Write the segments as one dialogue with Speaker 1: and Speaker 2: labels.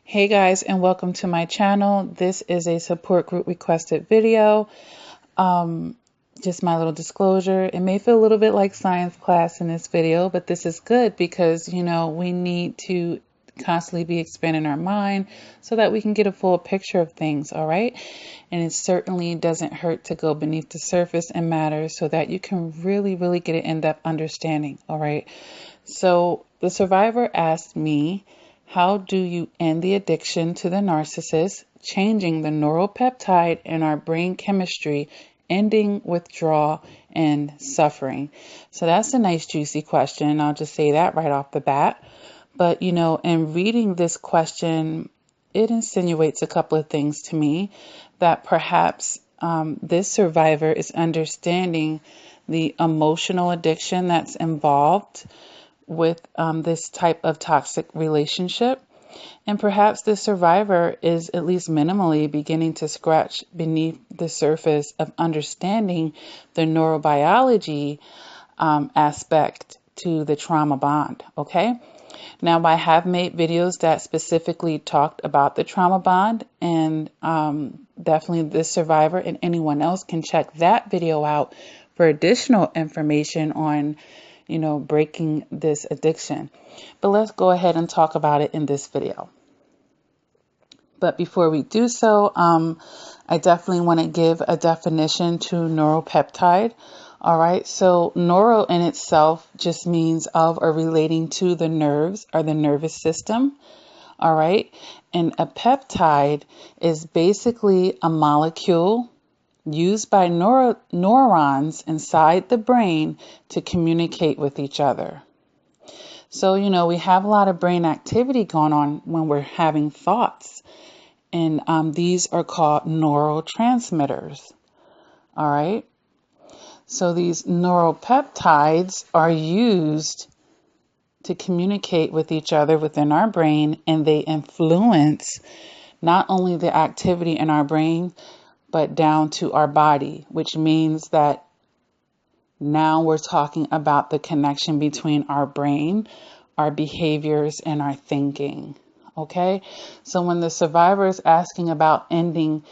Speaker 1: Hey guys, and welcome to my channel. This is a support group requested video. Um, just my little disclosure. It may feel a little bit like science class in this video, but this is good because, we need to constantly be expanding our mind so that we can get a full picture of things, all right? And it certainly doesn't hurt to go beneath the surface and matters so that you can really, really get an in-depth understanding, all right? So the survivor asked me, how do you end the addiction to the narcissist, changing the neuropeptide in our brain chemistry, ending withdrawal and suffering? So that's a nice juicy question. I'll just say that right off the bat. But, in reading this question, it insinuates a couple of things to me that perhaps this survivor is understanding the emotional addiction that's involved with this type of toxic relationship. And perhaps the survivor is at least minimally beginning to scratch beneath the surface of understanding the neurobiology aspect to the trauma bond. Okay. Now, I have made videos that specifically talked about the trauma bond, and definitely this survivor and anyone else can check that video out for additional information on breaking this addiction. But let's go ahead and talk about it in this video. But before we do so, I definitely want to give a definition to neuropeptide. All right, so neuro in itself just means of or relating to the nerves or the nervous system. All right, and a peptide is basically a molecule used by neurons inside the brain to communicate with each other. So, we have a lot of brain activity going on when we're having thoughts. And these are called neurotransmitters. All right. So these neuropeptides are used to communicate with each other within our brain, and they influence not only the activity in our brain, but down to our body, which means that now we're talking about the connection between our brain, our behaviors, and our thinking. Okay? So when the survivor is asking about ending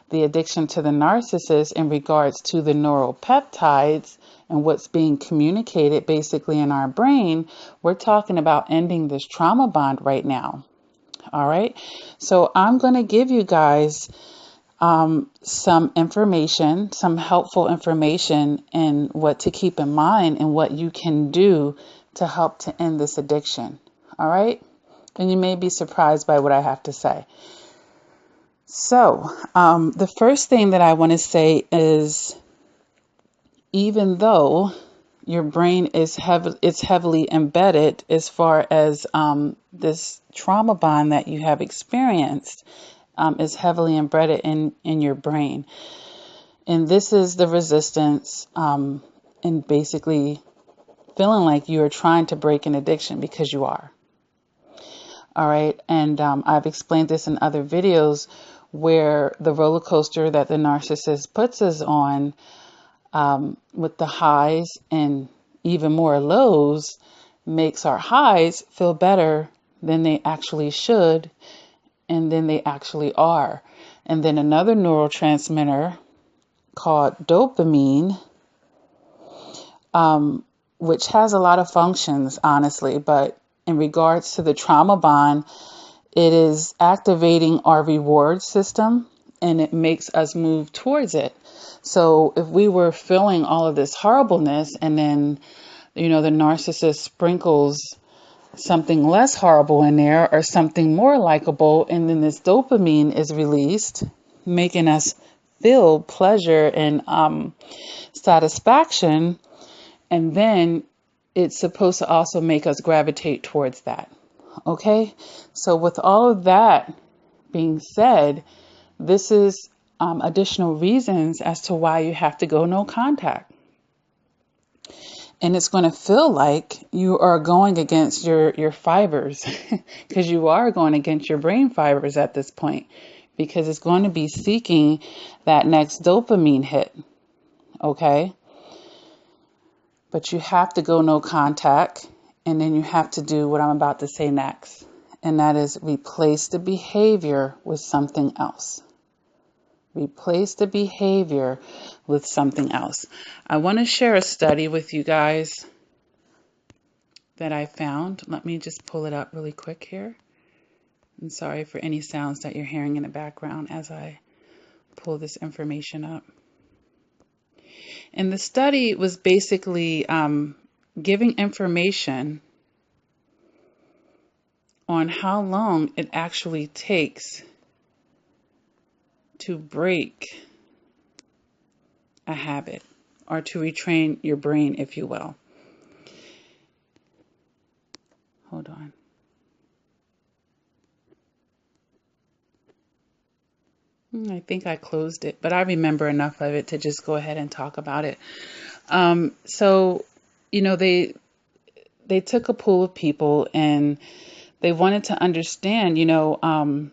Speaker 1: the addiction to the narcissist in regards to the neuropeptides and what's being communicated basically in our brain, we're talking about ending this trauma bond right now. All right? So I'm going to give you guys some information, some helpful information, and what to keep in mind and what you can do to help to end this addiction. All right? And you may be surprised by what I have to say. So, the first thing that I want to say is, even though your brain is heavily embedded as far as this trauma bond that you have experienced, is heavily embedded in your brain. And this is the resistance and basically feeling like you are trying to break an addiction, because you are. All right. And I've explained this in other videos where the roller coaster that the narcissist puts us on with the highs and even more lows makes our highs feel better than they actually should, and then they actually are. And then another neurotransmitter called dopamine, which has a lot of functions, honestly, but in regards to the trauma bond, it is activating our reward system, and it makes us move towards it. So if we were feeling all of this horribleness, and then, the narcissist sprinkles something less horrible in there or something more likable, and then this dopamine is released, making us feel pleasure and satisfaction, and then it's supposed to also make us gravitate towards that. Okay, so with all of that being said, this is additional reasons as to why you have to go no contact. And it's going to feel like you are going against your fibers, because you are going against your brain fibers at this point, because it's going to be seeking that next dopamine hit. Okay, but you have to go no contact. And then you have to do what I'm about to say next. and that is replace the behavior with something else. Replace the behavior with something else. I want to share a study with you guys that I found. Let me just pull it up really quick here. I'm sorry for any sounds that you're hearing in the background as I pull this information up. And the study was basically giving information on how long it actually takes to break a habit or to retrain your brain, if you will. Hold on. I think I closed it, but I remember enough of it to just go ahead and talk about it. So, you know, they took a pool of people and they wanted to understand, you know,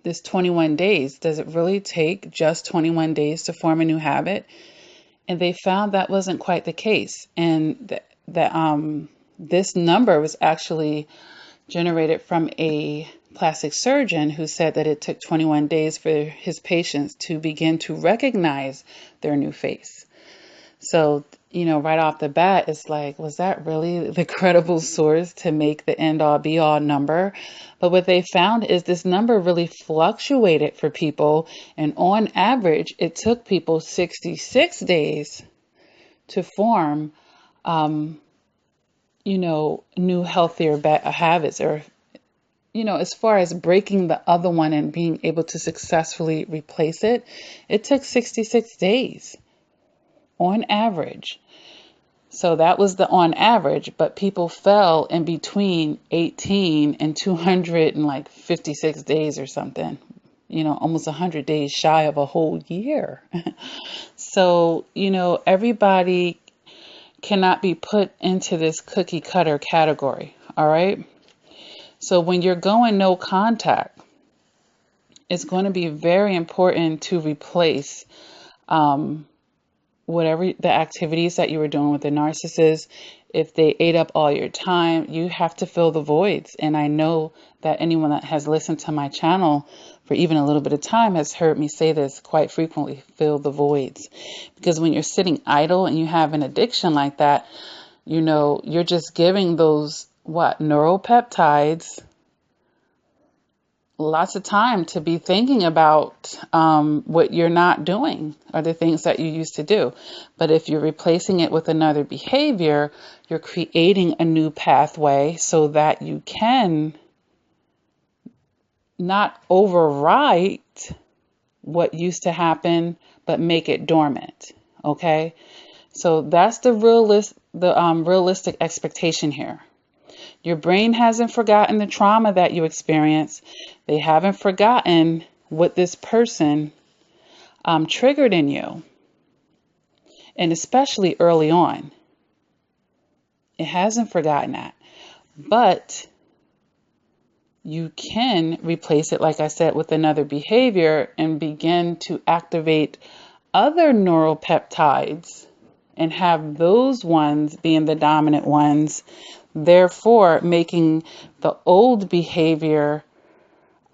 Speaker 1: this 21 days, does it really take just 21 days to form a new habit? And they found that wasn't quite the case. And that this number was actually generated from a plastic surgeon who said that it took 21 days for his patients to begin to recognize their new face. So, you know, right off the bat, it's like, was that really the credible source to make the end all be all number? But what they found is this number really fluctuated for people. And on average, it took people 66 days to form, you know, new, healthier habits, or, you know, as far as breaking the other one and being able to successfully replace it, it took 66 days on average. So that was the on average, but people fell in between 18 and 256 days or something, you know, almost 100 days shy of a whole year. So, you know, everybody cannot be put into this cookie cutter category. All right. So when you're going no contact, it's going to be very important to replace whatever the activities that you were doing with the narcissist. If they ate up all your time, you have to fill the voids. And I know that anyone that has listened to my channel for even a little bit of time has heard me say this quite frequently: fill the voids. Because when you're sitting idle and you have an addiction like that, you know, you're just giving those neuropeptides lots of time to be thinking about what you're not doing or the things that you used to do. But if you're replacing it with another behavior, you're creating a new pathway so that you can not overwrite what used to happen, but make it dormant. Okay, so that's the realistic expectation here. Your brain hasn't forgotten the trauma that you experienced. They haven't forgotten what this person triggered in you, and especially early on. It hasn't forgotten that. But you can replace it, like I said, with another behavior and begin to activate other neuropeptides and have those ones being the dominant ones, therefore making the old behavior,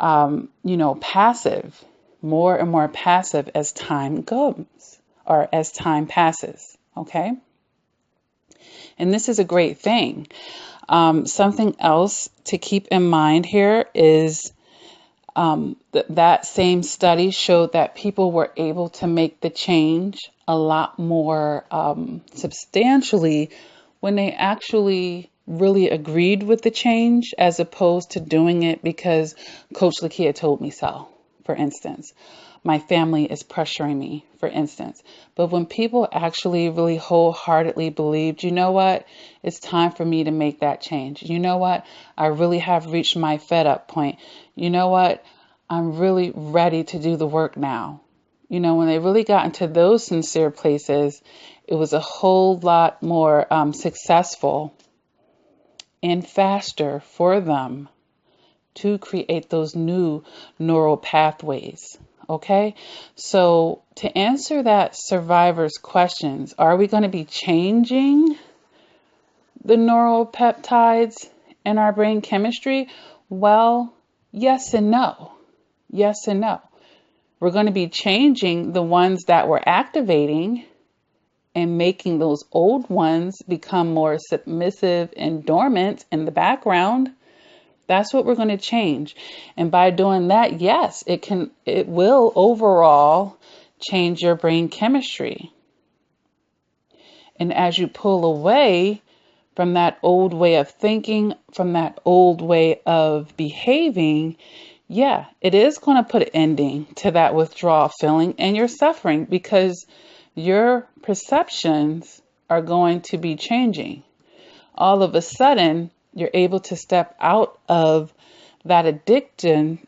Speaker 1: you know, passive, more and more passive as time goes or as time passes. Okay. And this is a great thing. Something else to keep in mind here is that same study showed that people were able to make the change a lot more substantially when they actually really agreed with the change, as opposed to doing it because Coach Lakia told me so, for instance. My family is pressuring me, for instance. But when people actually really wholeheartedly believed, you know what, it's time for me to make that change. You know what, I really have reached my fed up point. You know what, I'm really ready to do the work now. You know, when they really got into those sincere places, it was a whole lot more successful and faster for them to create those new neural pathways. Okay, so to answer that survivor's questions, are we going to be changing the neuropeptides in our brain chemistry, Well, yes and no. Yes and no. We're going to be changing the ones that we're activating and making those old ones become more submissive and dormant in the background. That's what we're going to change. And by doing that, yes, it will overall change your brain chemistry. And as you pull away from that old way of thinking, from that old way of behaving, yeah, it is going to put an ending to that withdrawal feeling and your suffering, because your perceptions are going to be changing. All of a sudden, you're able to step out of that addictive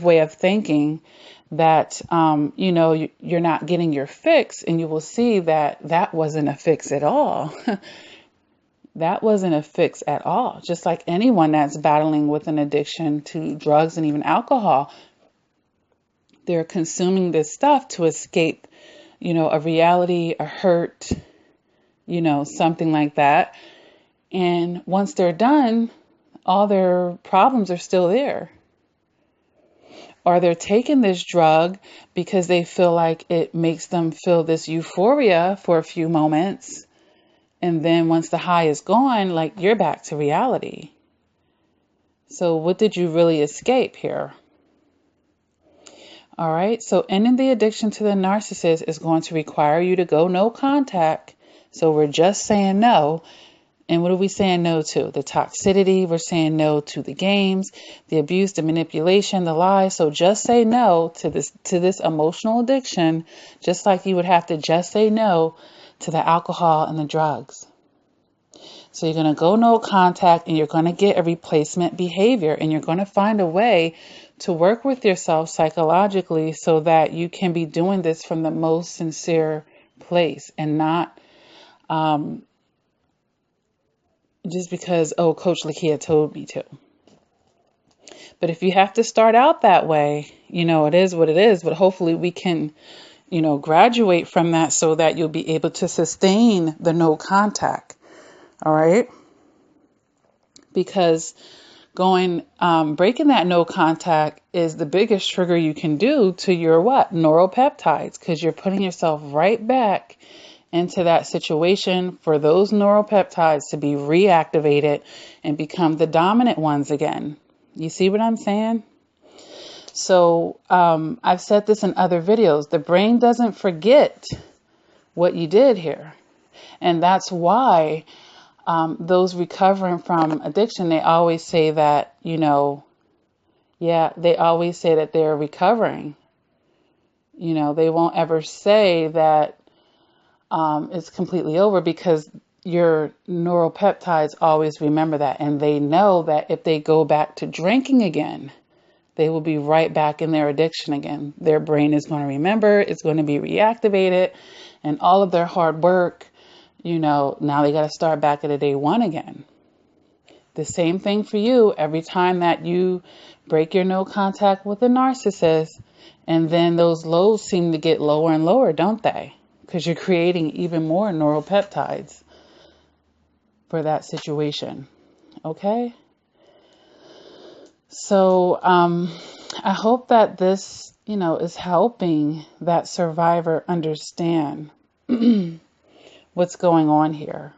Speaker 1: way of thinking that, you're not getting your fix, and you will see that that wasn't a fix at all. That wasn't a fix at all. Just like anyone that's battling with an addiction to drugs and even alcohol, they're consuming this stuff to escape, a reality, a hurt, something like that. And once they're done, all their problems are still there. Or they're taking this drug because they feel like it makes them feel this euphoria for a few moments. And then once the high is gone, like, you're back to reality. So what did you really escape here? All right. So ending the addiction to the narcissist is going to require you to go no contact. So we're just saying no. And what are we saying no to? The toxicity. We're saying no to the games, the abuse, the manipulation, the lies. So just say no to this emotional addiction, just like you would have to just say no to the alcohol and the drugs. So you're going to go no contact, and you're going to get a replacement behavior, and you're going to find a way to work with yourself psychologically so that you can be doing this from the most sincere place, and not just because, oh, Coach Lakia told me to. But if you have to start out that way, it is what it is. But hopefully we can, graduate from that so that you'll be able to sustain the no contact. All right. Because breaking that no contact is the biggest trigger you can do to your neuropeptides, because you're putting yourself right back into that situation for those neuropeptides to be reactivated and become the dominant ones again. You see what I'm saying? So I've said this in other videos. The brain doesn't forget what you did here. And that's why those recovering from addiction, they always say that, they always say that they're recovering. They won't ever say that it's completely over, because your neuropeptides always remember that. And they know that if they go back to drinking again, they will be right back in their addiction again. Their brain is going to remember, it's going to be reactivated, and all of their hard work, now they got to start back at a day one again. The same thing for you every time that you break your no contact with a narcissist, and then those lows seem to get lower and lower, don't they? Because you're creating even more neuropeptides for that situation. Okay? So I hope that this, is helping that survivor understand what's going on here.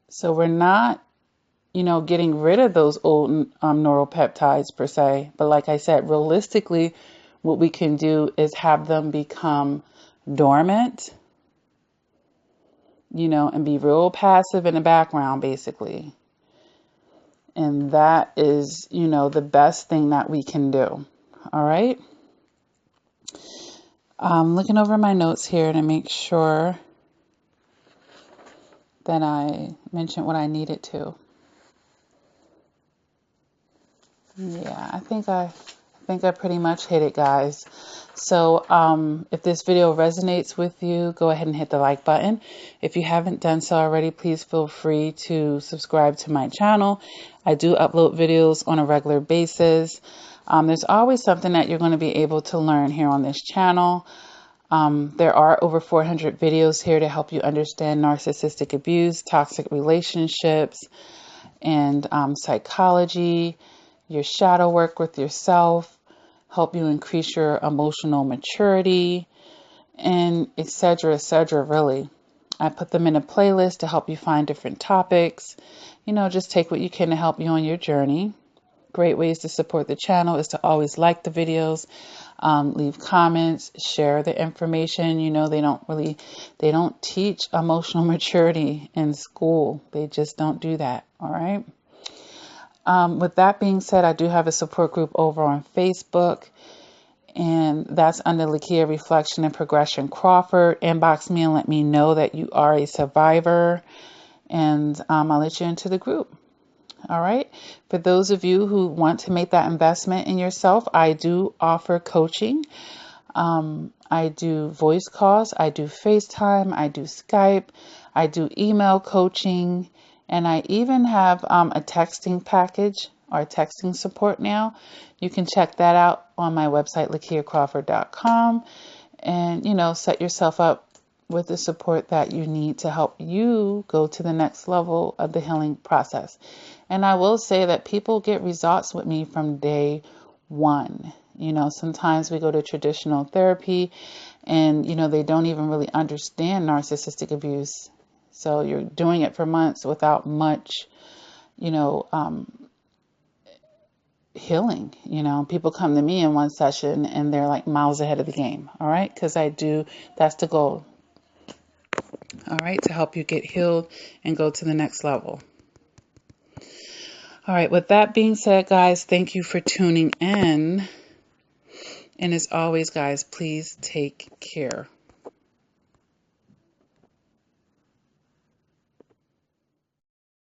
Speaker 1: So we're not, getting rid of those old neuropeptides per se. But like I said, realistically, what we can do is have them become dormant, and be real passive in the background, basically. And that is, the best thing that we can do. All right. I'm looking over my notes here to make sure that I mentioned what I needed to. Yeah, I think I pretty much hit it, guys. So if this video resonates with you, go ahead and hit the like button. If you haven't done so already, please feel free to subscribe to my channel. I do upload videos on a regular basis. There's always something that you're going to be able to learn here on this channel. There are over 400 videos here to help you understand narcissistic abuse, toxic relationships, and psychology, your shadow work with yourself, help you increase your emotional maturity, and etc., etc., really. I put them in a playlist to help you find different topics. Just take what you can to help you on your journey. Great ways to support the channel is to always like the videos, leave comments, share the information. They don't teach emotional maturity in school. They just don't do that. All right. With that being said, I do have a support group over on Facebook, and that's under Lakia Reflection and Progression Crawford. Inbox me and let me know that you are a survivor, and I'll let you into the group. All right. For those of you who want to make that investment in yourself, I do offer coaching. I do voice calls, I do FaceTime, I do Skype, I do email coaching, and I even have a texting package or texting support now. You can check that out on my website, lakiacrawford.com, and, set yourself up with the support that you need to help you go to the next level of the healing process. And I will say that people get results with me from day one. Sometimes we go to traditional therapy and, they don't even really understand narcissistic abuse. So you're doing it for months without much, healing. People come to me in one session and they're like miles ahead of the game. All right. Because that's the goal. All right. To help you get healed and go to the next level. All right. With that being said, guys, thank you for tuning in. And as always, guys, please take care.